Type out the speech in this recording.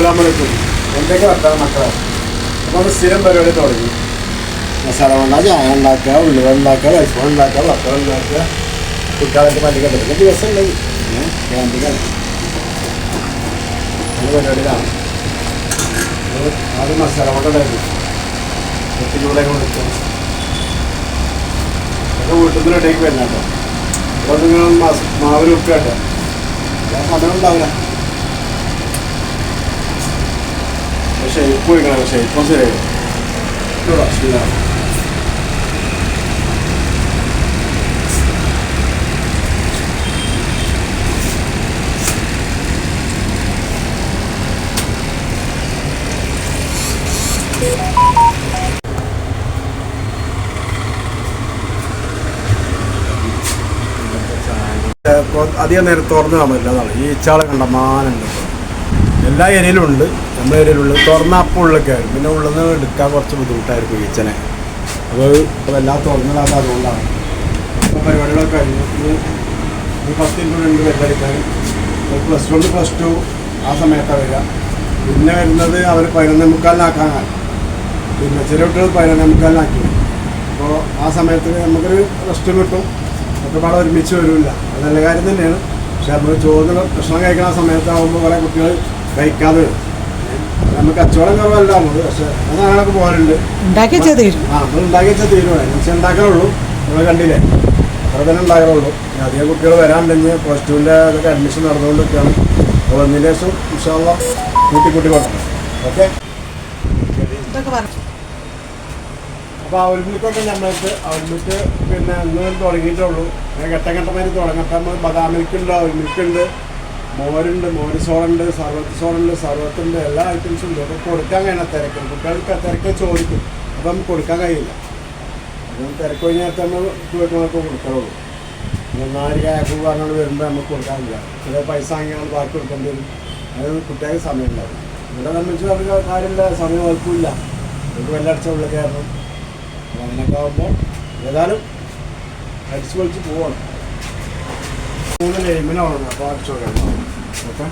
അസ്സലാമലൈക്കും. എന്തൊക്കെ വർത്താനം മക്കളെ? അപ്പോൾ സ്ഥിരം പരിപാടി തുടങ്ങി. മസാല കൊണ്ടാ ചായ ഉണ്ടാക്കുക, ഉള്ളിവ ഉണ്ടാക്കുക, റൈസ് ഉണ്ടാക്കുക, പപ്പടം ഉണ്ടാക്കുക, കുട്ടികളൊക്കെ പള്ളിക്കട്ടൊക്കെ ദിവസം ഉണ്ടെങ്കിൽ ക്യാൻറ്റീനാണ് അത് പരിപാടിയിലാണ്. ആദ്യം മസാല കൊണ്ടുണ്ടായിരുന്നു ചൂടൊക്കെ കൊടുക്കുക. അതൊക്കെ വീട്ടിൽ നിന്ന് റെഡിയാക്കി വരണം കേട്ടോ. അപ്പോൾ നിങ്ങൾ മാവിൽ ഉപ്പ് കേട്ടോ, സമയം ഉണ്ടാവില്ല. ഷേപ്പ് കൊടുക്കണം, ഷേപ്പ് ശരിയായി. അധികം നേരം തുറന്നു കാണാൻ പറ്റില്ല. അതാണ് ഈ ഈച്ചാളെ കണ്ടമാനുണ്ട്. എല്ലാ ഏരിയയിലും ഉണ്ട്, നമ്മുടെ ഏരിയയിലുണ്ട്. തുറന്ന അപ്പം ഉള്ളൊക്കെ ആയിരുന്നു, പിന്നെ ഉള്ളിൽ നിന്ന് എടുക്കാൻ കുറച്ച് ബുദ്ധിമുട്ടായിരിക്കും ഈച്ചനെ. അപ്പോൾ എല്ലാം തുറന്നതാത്ത അതുകൊണ്ടാണ്. അപ്പോൾ പരിപാടികളൊക്കെ കഴിഞ്ഞു. ഈ 10 മിനിറ്റ് വെല്ലടിക്കാൻ +1 +2 ആ സമയത്താണ് വരിക. പിന്നെ വരുന്നത് അവർ 11:45 പിന്നെ ചെറിയ കുട്ടികൾ 11:45. അപ്പോൾ ആ സമയത്ത് നമുക്കൊരു റെസ്റ്റ് കിട്ടും. ഒരുപാട് ഒരുമിച്ച് വരില്ല, അത് നല്ല കാര്യം തന്നെയാണ്. പക്ഷെ നമ്മൾ ചോറിന് ഭക്ഷണം കഴിക്കുന്ന സമയത്താകുമ്പോൾ കുറേ കുട്ടികൾ കഴിക്കാതെ വരും. നമുക്ക് കച്ചവടം കുറവല്ല നമ്മൾ, പക്ഷെ അത് അങ്ങനെയൊക്കെ പോകാനുണ്ട്. നമ്മൾ ഉണ്ടാക്കി വെച്ചാൽ തീരുമാനം പക്ഷെ ഉണ്ടാക്കാനുള്ളൂ. നമ്മൾ കണ്ടില്ലേ, അത്ര തന്നെ ഉണ്ടാകാനുള്ളൂ. അധികം കുട്ടികൾ വരാനുണ്ടെങ്കിൽ +2ൻ്റെ അതൊക്കെ അഡ്മിഷൻ നടന്നുകൊണ്ടിരിക്കുകയാണ്. അപ്പോൾ വന്നതിന് ശേഷം ഇൻഷാ അല്ലാഹ് കൂട്ടി കൊടുക്കണം. ഓക്കെ. അപ്പോൾ അവൽമിൽക്കൊക്കെ നമ്മൾക്ക് അവൽമിൽക്ക് പിന്നെ ഇന്ന് തുടങ്ങിയിട്ടുള്ളൂ. ഘട്ടമാതിരി തുടങ്ങട്ടെ. നമ്മൾ ബദാം മിൽക്കുണ്ട്, അവൽമിൽക്കുണ്ട്, മോരുണ്ട്, മോര് സോളുണ്ട്, സർവത്തുണ്ട്, എല്ലാ ഐറ്റംസും ഉണ്ട്. അപ്പോൾ കൊടുക്കാൻ കഴിയണം. കുട്ടികൾക്ക് തിരക്ക് ചോദിക്കും, അപ്പോൾ നമുക്ക് കൊടുക്കാൻ കഴിയില്ല. അപ്പം തിരക്ക് കഴിഞ്ഞാൽ നമ്മൾ കുട്ടികൾക്ക് കൊടുക്കാറുള്ളൂ. 4 ആപ്പ് പറഞ്ഞുകൊണ്ട് വരുമ്പോൾ നമുക്ക് കൊടുക്കാറില്ല. ചില പൈസ വാങ്ങിയാൽ ബാക്കി കൊടുക്കേണ്ടി വരും. അത് കുട്ടികൾക്ക് സമയം ഉണ്ടാവും. ഇവിടെ സംബന്ധിച്ച് അവർക്ക് കാര്യമില്ല, സമയം വൽക്കില്ല. നമുക്ക് വെല്ലടിച്ച ഉള്ളിൽ കയറണം. അപ്പോൾ അങ്ങനെയൊക്കെ ആകുമ്പോൾ ഏതായാലും അടിച്ചു പൊളിച്ച് പോവാണ്. 3 ലെയ്മിനാവണം. അപ്പോൾ അടിച്ചു നോക്കണം. ഓക്കെ.